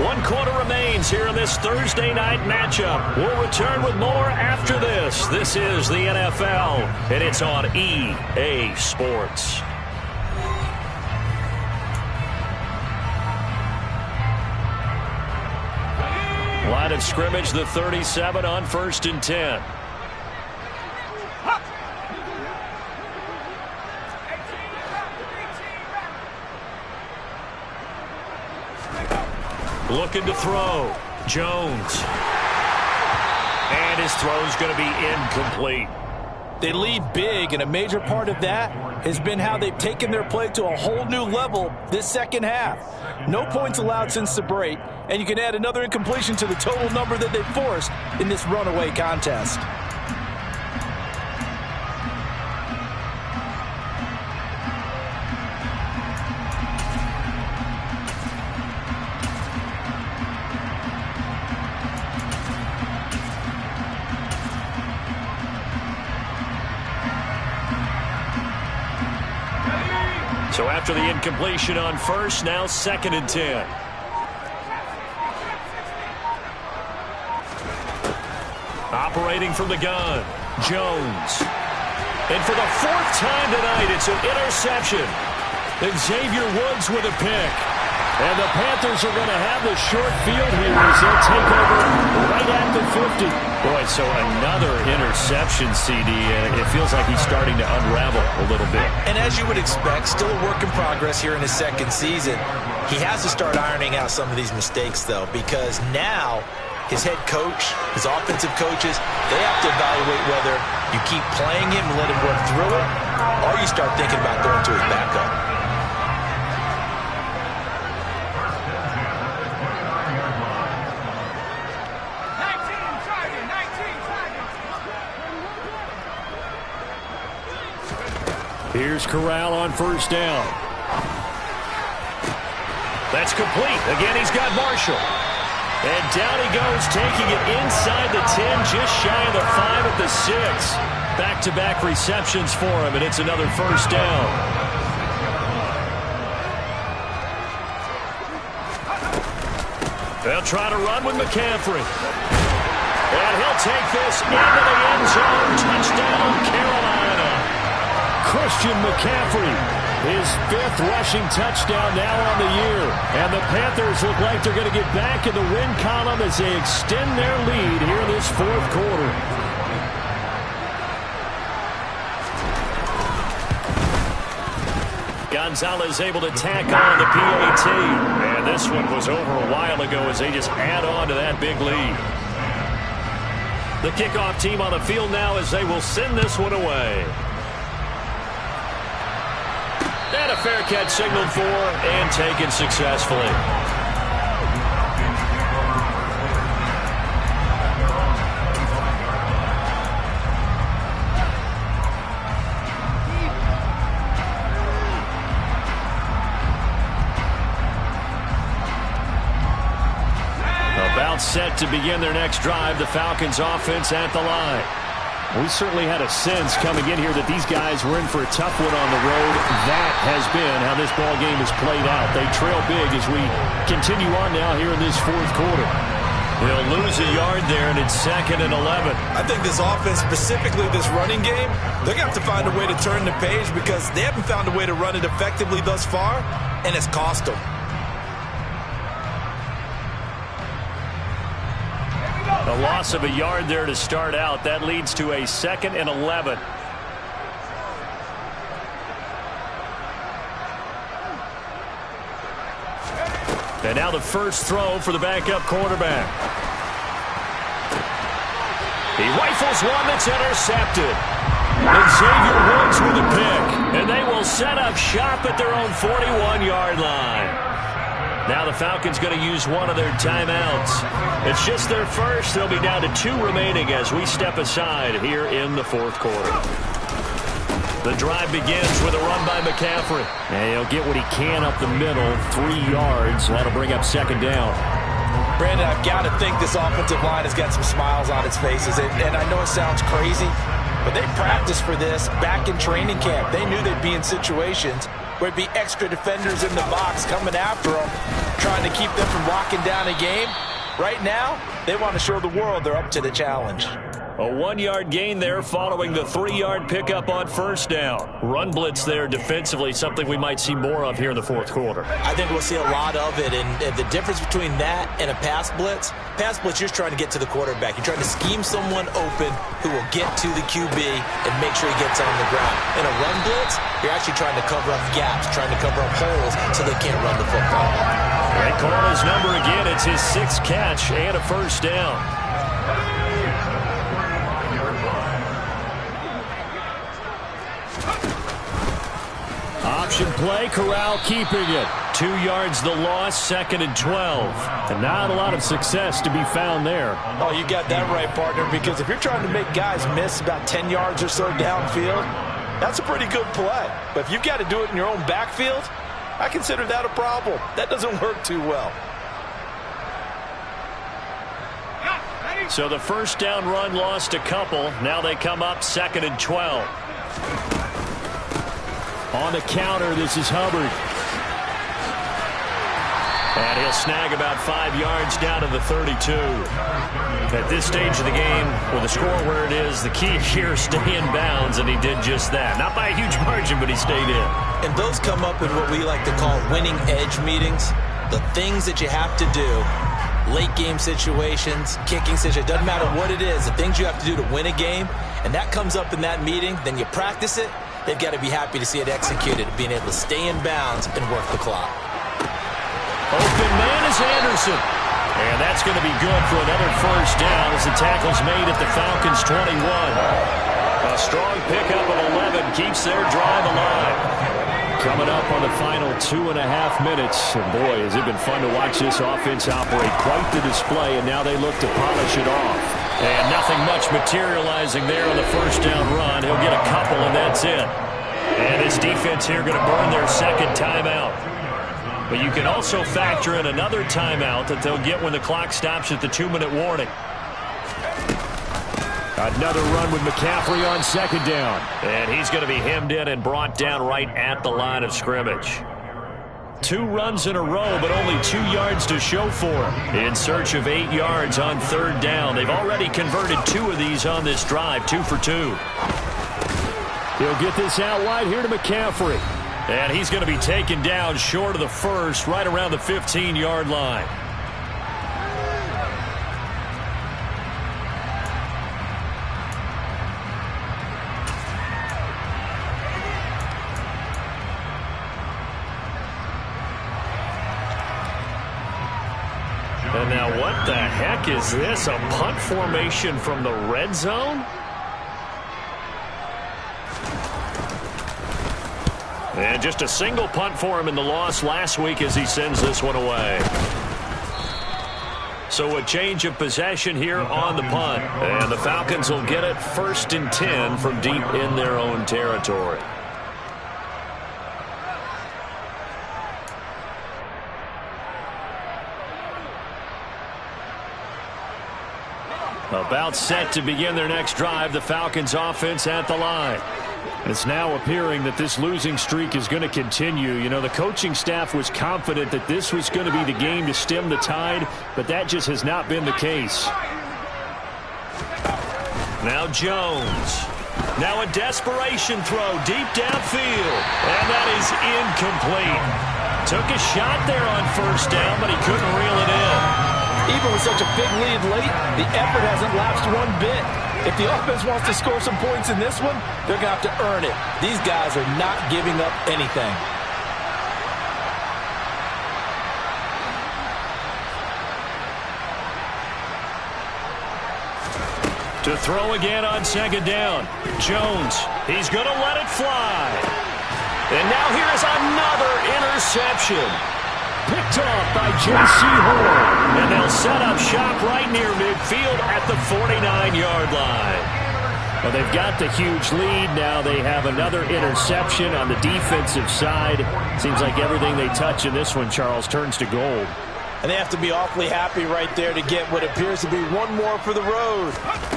One quarter remains here in this Thursday night matchup. We'll return with more after this. This is the NFL, and it's on EA Sports. Line of scrimmage, the 37 on 1st and 10. Looking to throw. Jones. And his throw's going to be incomplete. They lead big, and a major part of that has been how they've taken their play to a whole new level this second half. No points allowed since the break, and you can add another incompletion to the total number that they forced in this runaway contest. So after the incompletion on first, now 2nd and 10. Operating from the gun, Jones. And for the 4th time tonight, it's an interception. And Xavier Woods with a pick. And the Panthers are going to have the short field here as they'll take over right at the 50. Boy, so another interception, CD, and it feels like he's starting to unravel a little bit. And as you would expect, still a work in progress here in his second season. He has to start ironing out some of these mistakes, though, because now his head coach, his offensive coaches, they have to evaluate whether you keep playing him and let him work through it, or you start thinking about going to his backup. Here's Corral on first down. That's complete. Again, he's got Marshall. And down he goes, taking it inside the 10, just shy of the 5 at the 6. Back-to-back receptions for him, and it's another first down. They'll try to run with McCaffrey. And he'll take this into the end zone. Touchdown, Carolina. Christian McCaffrey, his 5th rushing touchdown now on the year. And the Panthers look like they're going to get back in the win column as they extend their lead here in this 4th quarter. Gonzalez able to tack on the PAT. And this one was over a while ago as they just add on to that big lead. The kickoff team on the field now as they will send this one away. And a fair catch signaled for and taken successfully. About set to begin their next drive, the Falcons offense at the line. We certainly had a sense coming in here that these guys were in for a tough one on the road. That has been how this ball game has played out. They trail big as we continue on now here in this 4th quarter. They'll lose a yard there, and it's 2nd and 11. I think this offense, specifically this running game, they're going to have to find a way to turn the page because they haven't found a way to run it effectively thus far, and it's cost them. A loss of a yard there to start out. That leads to a 2nd and 11. And now the first throw for the backup quarterback. He rifles one that's intercepted. And Xavier Woods with a pick. And they will set up shop at their own 41-yard line. Now the Falcons going to use one of their timeouts. It's just their first. They'll be down to 2 remaining as we step aside here in the 4th quarter. The drive begins with a run by McCaffrey. And he'll get what he can up the middle, 3 yards. That'll bring up 2nd down. Brandon, I've got to think this offensive line has got some smiles on its faces. And I know it sounds crazy, but they practiced for this back in training camp. They knew they'd be in situations where it'd be extra defenders in the box coming after them, trying to keep them from locking down a game. Right now, they want to show the world they're up to the challenge. A 1-yard gain there following the 3-yard pickup on first down. Run blitz there defensively, something we might see more of here in the 4th quarter. I think we'll see a lot of it, and the difference between that and a pass blitz, you're trying to get to the quarterback. You're trying to scheme someone open who will get to the QB and make sure he gets on the ground. In a run blitz, you're actually trying to cover up gaps, trying to cover up holes so they can't run the football. They call his number again. It's his 6th catch and a first down. Option play, Corral keeping it. 2 yards the loss, 2nd and 12. And not a lot of success to be found there. Oh, you got that right, partner, because if you're trying to make guys miss about 10 yards or so downfield, that's a pretty good play. But if you've got to do it in your own backfield, I consider that a problem. That doesn't work too well. So the first down run lost a couple. Now they come up 2nd and 12. On the counter, this is Hubbard. And he'll snag about 5 yards down to the 32. At this stage of the game, with the score where it is, the key here is stay in bounds, and he did just that. Not by a huge margin, but he stayed in. And those come up in what we like to call winning edge meetings. the things that you have to do, late game situations, kicking situations, doesn't matter what it is, the things you have to do to win a game, and that comes up in that meeting, then you practice it, they've got to be happy to see it executed, being able to stay in bounds and work the clock. Open man is Anderson. And that's going to be good for another first down as the tackle's made at the Falcons' 21. A strong pickup of 11 keeps their drive alive. Coming up on the final 2.5 minutes. And boy, has it been fun to watch this offense operate. Quite the display, and now they look to polish it off. And nothing much materializing there on the first down run. He'll get a couple, and that's it. And his defense here going to burn their second timeout. But you can also factor in another timeout that they'll get when the clock stops at the 2-minute warning. Another run with McCaffrey on second down. And he's going to be hemmed in and brought down right at the line of scrimmage. 2 runs in a row, but only 2 yards to show for him. In search of 8 yards on third down. They've already converted 2 of these on this drive, 2 for 2. He'll get this out wide here to McCaffrey. And he's going to be taken down short of the first, right around the 15-yard line. And now what the heck is this? A punt formation from the red zone? And just a single punt for him in the loss last week as he sends this one away. So a change of possession here on the punt. And the Falcons will get it 1st and 10 from deep in their own territory. About set to begin their next drive, the Falcons offense at the line. It's now appearing that this losing streak is going to continue. You know, the coaching staff was confident that this was going to be the game to stem the tide, but that just has not been the case. Now Jones. Now a desperation throw deep downfield, and that is incomplete. Took a shot there on first down, but he couldn't reel it in. Even with such a big lead late, the effort hasn't lapsed one bit. If the offense wants to score some points in this one, they're going to have to earn it. These guys are not giving up anything. To throw again on second down. Jones, he's going to let it fly. And now here's another interception. Picked off by J.C. Horn. And they'll set up shop right near midfield at the 49-yard line. Well, they've got the huge lead. Now they have another interception on the defensive side. Seems like everything they touch in this one, Charles, turns to gold. And they have to be awfully happy right there to get what appears to be one more for the road.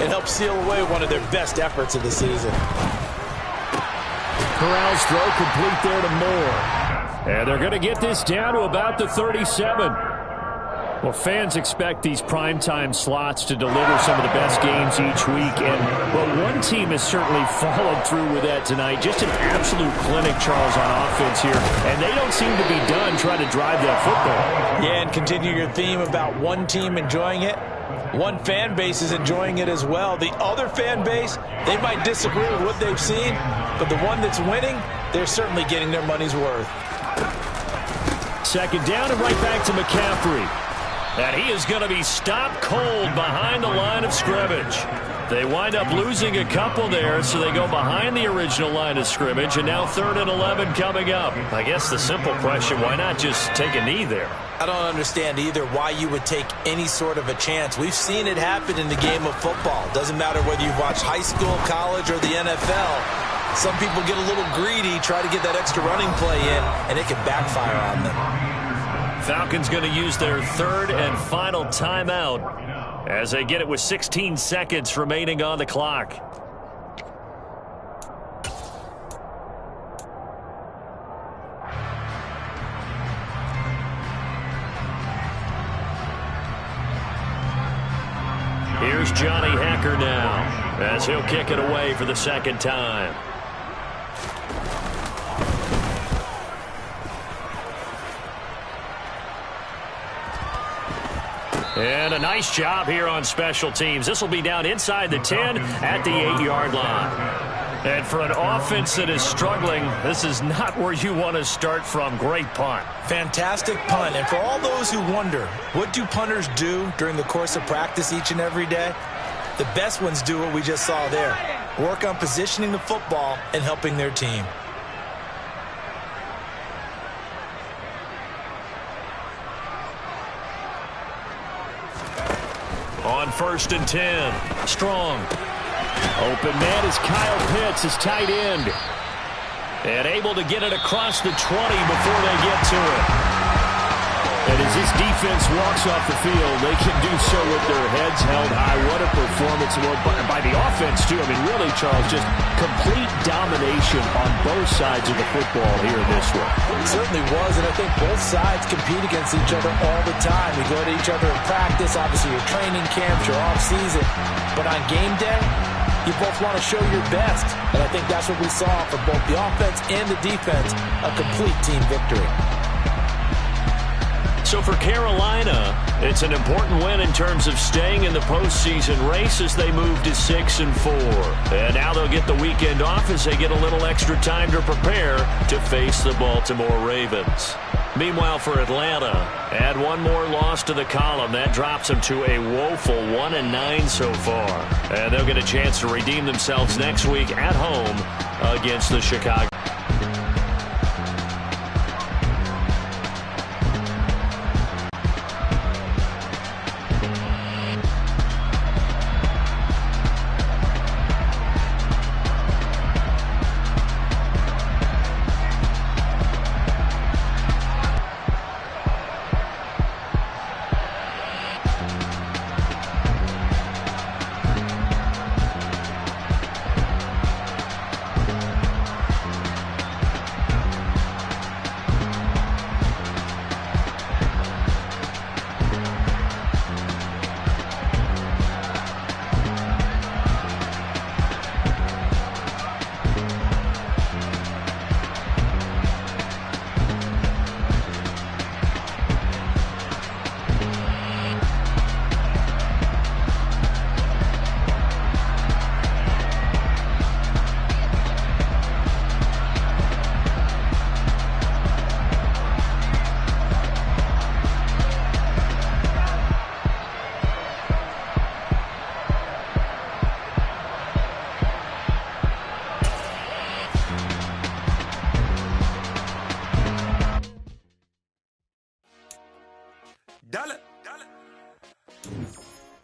It helps seal away one of their best efforts of the season. Corral's throw complete there to Moore. And they're going to get this down to about the 37. Well, fans expect these primetime slots to deliver some of the best games each week. And, well, one team has certainly followed through with that tonight. Just an absolute clinic, Charles, on offense here. And they don't seem to be done trying to drive that football. Yeah, and continue your theme about one team enjoying it. One fan base is enjoying it as well. The other fan base, they might disagree with what they've seen, but the one that's winning, they're certainly getting their money's worth. Second down and right back to McCaffrey. And he is going to be stopped cold behind the line of scrimmage. They wind up losing a couple there, so they go behind the original line of scrimmage, and now 3rd and 11 coming up. I guess the simple question, why not just take a knee there? I don't understand either why you would take any sort of a chance. We've seen it happen in the game of football. Doesn't matter whether you've watched high school, college, or the NFL. Some people get a little greedy, try to get that extra running play in, and it can backfire on them. Falcons going to use their 3rd and final timeout as they get it with 16 seconds remaining on the clock. Here's Johnny Hekker now as he'll kick it away for the second time. And a nice job here on special teams. This will be down inside the 10 at the 8-yard line. And for an offense that is struggling, this is not where you want to start from. Great punt. Fantastic punt. And for all those who wonder, what do punters do during the course of practice each and every day? The best ones do what we just saw there. Work on positioning the football and helping their team. On 1st and 10, Strong. Open man is Kyle Pitts, his tight end. And able to get it across the 20 before they get to it. And as this defense walks off the field, they can do so with their heads held high. What a performance by the offense, too. I mean, really, Charles, just complete domination on both sides of the football here in this one. It certainly was, and I think both sides compete against each other all the time. We go to each other in practice, obviously your training camps, your off-season. But on game day, you both want to show your best. And I think that's what we saw from both the offense and the defense, a complete team victory. So for Carolina, it's an important win in terms of staying in the postseason race as they move to 6-4. And now they'll get the weekend off as they get a little extra time to prepare to face the Baltimore Ravens. Meanwhile, for Atlanta, add one more loss to the column. That drops them to a woeful 1-9 so far. And they'll get a chance to redeem themselves next week at home against the Chicago.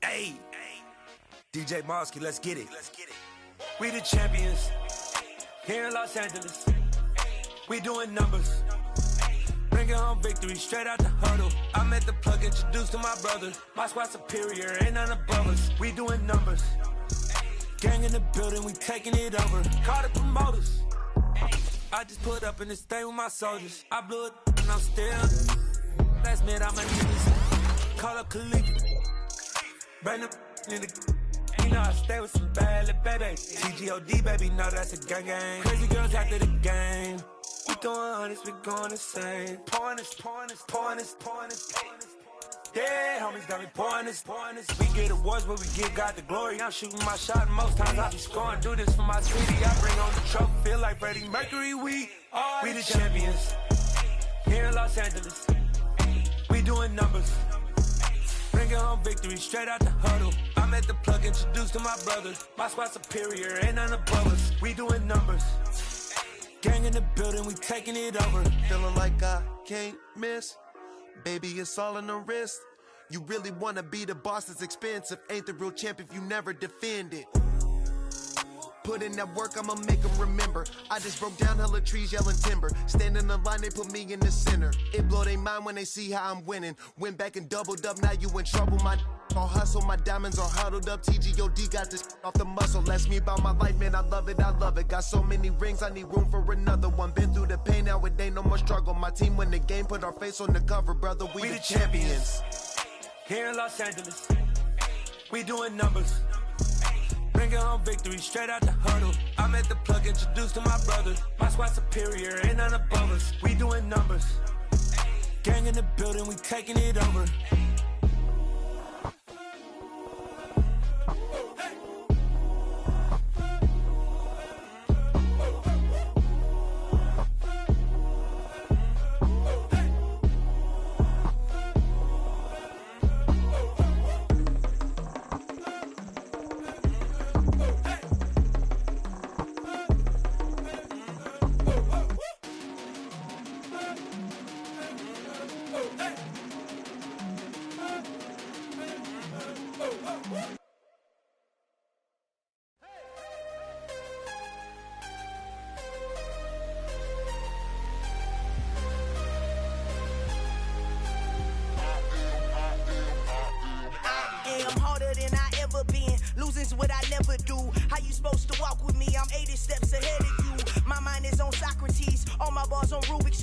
Hey, DJ Mosky, let's get it. We the champions here in Los Angeles. We doing numbers. Bringing home victory straight out the huddle. I met the plug, introduced to my brother. My squad superior, ain't none above us. We doing numbers. Gang in the building, we taking it over. Call the promoters. I just put up in this thing with my soldiers. I blew it and I'm still. Last minute, I'm a niggas. Call up Khalifa. Bring the in the. You know I stay with some bad little baby. TGOD, baby, know that's a gang gang. Crazy girls after the game. We doing honest, we going insane. Pouring this. Yeah, homies got me pouring this. We get awards, but we give God the glory. I'm shooting my shot, and most times I be scoring. Do this for my city. I bring on the trophy, feel like Freddie Mercury. We the champions here in Los Angeles. We doing numbers. Bringing home victory straight out the huddle. I met the plug, introduced to my brother. My squad superior, ain't none above us. We doing numbers. Gang in the building, we taking it over. Feeling like I can't miss. Baby, it's all in the wrist. You really wanna be the boss, it's expensive. Ain't the real champ if you never defend it. Put in that work, I'ma make them remember. I just broke down hella trees, yelling timber. Stand in the line, they put me in the center. It blow their mind when they see how I'm winning. Went back and doubled up, now you in trouble. My all hustle, my diamonds are huddled up. TGOD got this off the muscle. That's me about my life, man, I love it. Got so many rings, I need room for another one. Been through the pain, now it ain't no more struggle. My team win the game, put our face on the cover, brother. We the champions. Here in Los Angeles, we doing numbers. Bringing home victory straight out the huddle. I met the plug, introduced to my brother. My squad superior, ain't none above us. We doing numbers. Gang in the building, we taking it over.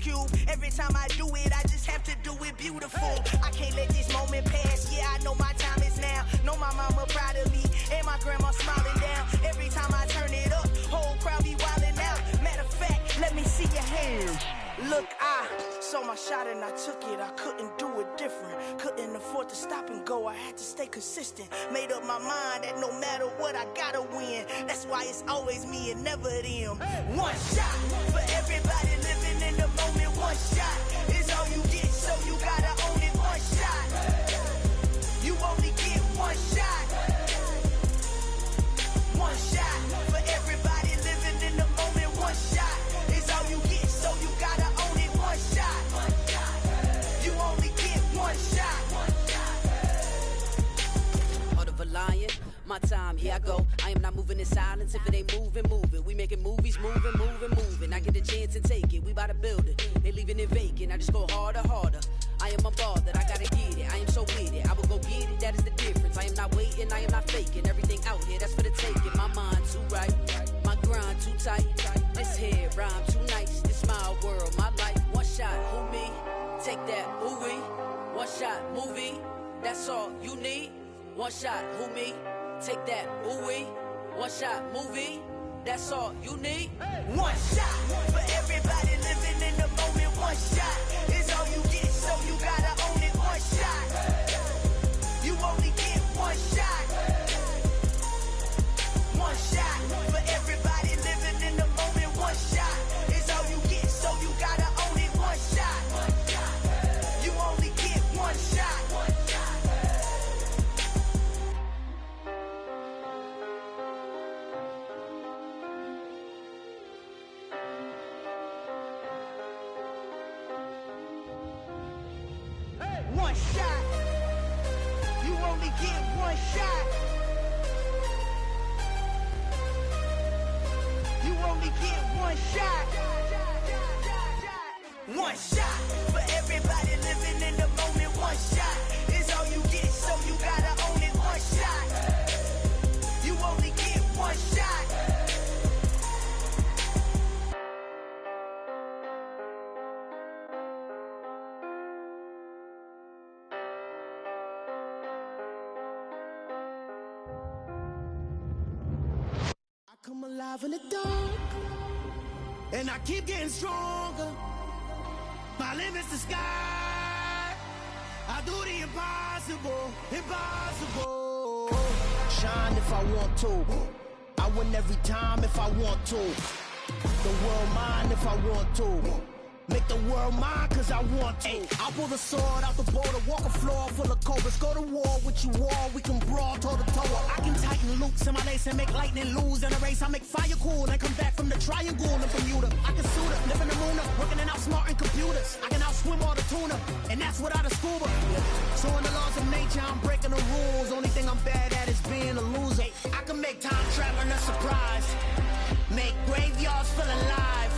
Cube. Every time I do it, I just have to do it beautiful. I can't let this moment pass. Yeah, I know my time is now. Know my mama proud of me, and my grandma smiling down. Every time I turn it up, whole crowd be wildin' out. Matter of fact, let me see your hands. Look, I saw my shot and I took it. I couldn't do it different. Couldn't afford to stop and go. I had to stay consistent. Made up my mind that no matter what, I gotta win. That's why it's always me and never them. One shot for everybody living in the moment. One shot is all you get, so you gotta own it. One shot. You only get one shot. One shot for everybody living in the moment. One shot is all you get, so you gotta own it. One shot. You only get one shot. Heart of a lion, my time, here I go. I am not moving in silence. If it ain't moving, moving. We making movies, moving, moving, moving. I get a chance to take it. We bout to build it. They leaving it vacant. I just go harder, harder. I am unbothered, I gotta get it. I am so with it. I will go get it, that is the difference. I am not waiting, I am not faking. Everything out here, that's for the taking. My mind too right, my grind too tight. This head rhyme too nice. This my world, my life. One shot, who me? Take that, ooh wee. One shot, movie. That's all you need. One shot, who me? Take that, ooh wee. One shot, movie. That's all you need. One shot for everybody living in the moment. One shot is all you get, so you gotta own it. One shot. You only get one shot. One shot for everybody living in the moment. One shot is all you get, so you gotta own it. One shot. You only get one shot. One shot. You only get one shot. You only get one shot. One shot for everybody living in the moment. One shot is all you get, so you gotta own it. One shot. You only get one shot. Come alive in the dark, and I keep getting stronger. My limit's the sky. I do the impossible, impossible. Shine if I want to. I win every time if I want to. The world mine if I want to. Make the world mine cause I want to. I pull the sword out the border, walk a floor full of cobras. Go to war with you all, we can brawl toe to toe. I can tighten loops in my lace and make lightning lose in a race. I make fire cool and come back from the triangle in Bermuda. I can suit up, live in the moon up, working and outsmarting computers. I can outswim all the tuna, and that's without a scuba. So in the laws of nature, I'm breaking the rules. Only thing I'm bad at is being a loser. I can make time traveling a surprise. Make graveyards feel alive.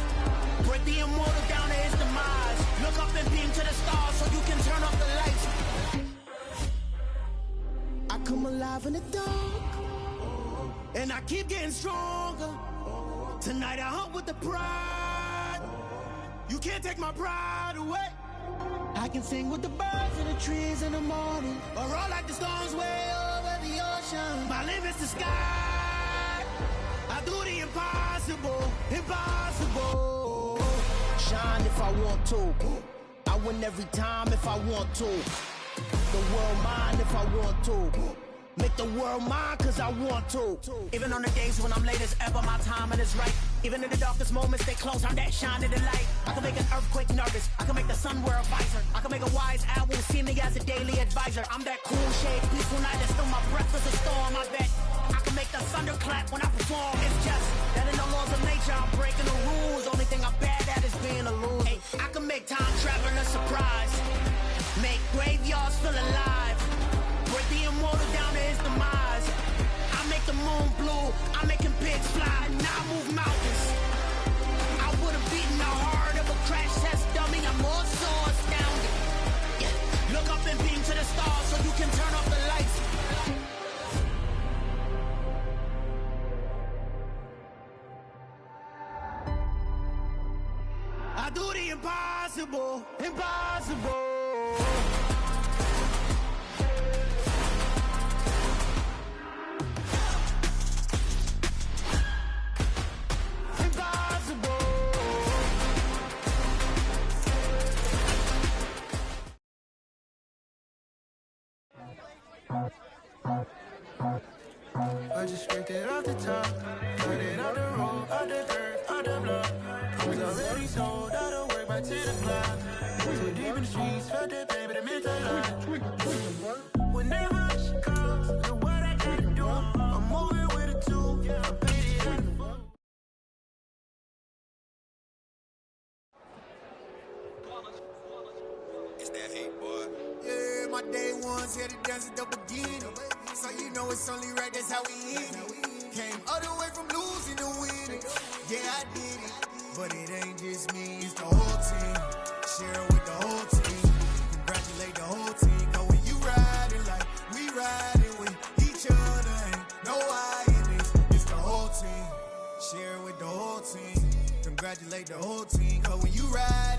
Break the immortal down to his demise. Look up and beam to the stars so you can turn off the lights. I come alive in the dark, and I keep getting stronger. Tonight I hunt with the pride. You can't take my pride away. I can sing with the birds in the trees in the morning, or roll like the storms way over the ocean. My limit's the sky. I do the impossible, impossible. Shine if I want to. I win every time if I want to. The world mine if I want to. Make the world mine cause I want to. Even on the days when I'm late as ever, my timing is right. Even in the darkest moments, stay close, I'm that shine in the light. I can make an earthquake nervous, I can make the sun wear a visor. I can make a wise owl see me as a daily advisor. I'm that cool shade, peaceful night, and still my breath is a storm, I bet. I can make the thunder clap when I perform. It's just that in the laws of nature, I'm breaking the rules. Only thing I'm bad at is being a loser. Hey, I can make time traveling a surprise. Make graveyards feel alive. Break the immortal down to his demise. I make the moon blue. I'm making pigs fly. Now I move mountains. I would have beaten the heart of a crash test dummy. I'm more so astounded. Yeah. Look up and beam to the stars so you can turn off the lights. I do the impossible, impossible. I just scraped it off the top, got it out the road, out the dirt, out the block. I was already sold, out of work by 10 o'clock. Too deep in the streets, felt that pain, but it meant a lot. Whenever she calls, do what I gotta do. I'm moving with a two, I'm paid out the book. It's that hate, boy. Yeah, my day ones here to dance at the beginning. So you know it's only right, that's how we end it. Came all the way from losing to winning. Yeah, I did it. But it ain't just me, it's the whole team. Share it with the whole team. Congratulate the whole team. Cause when you riding like we riding with each other, ain't no I in this. It's the whole team. Share it with the whole team. Congratulate the whole team. Cause when you ride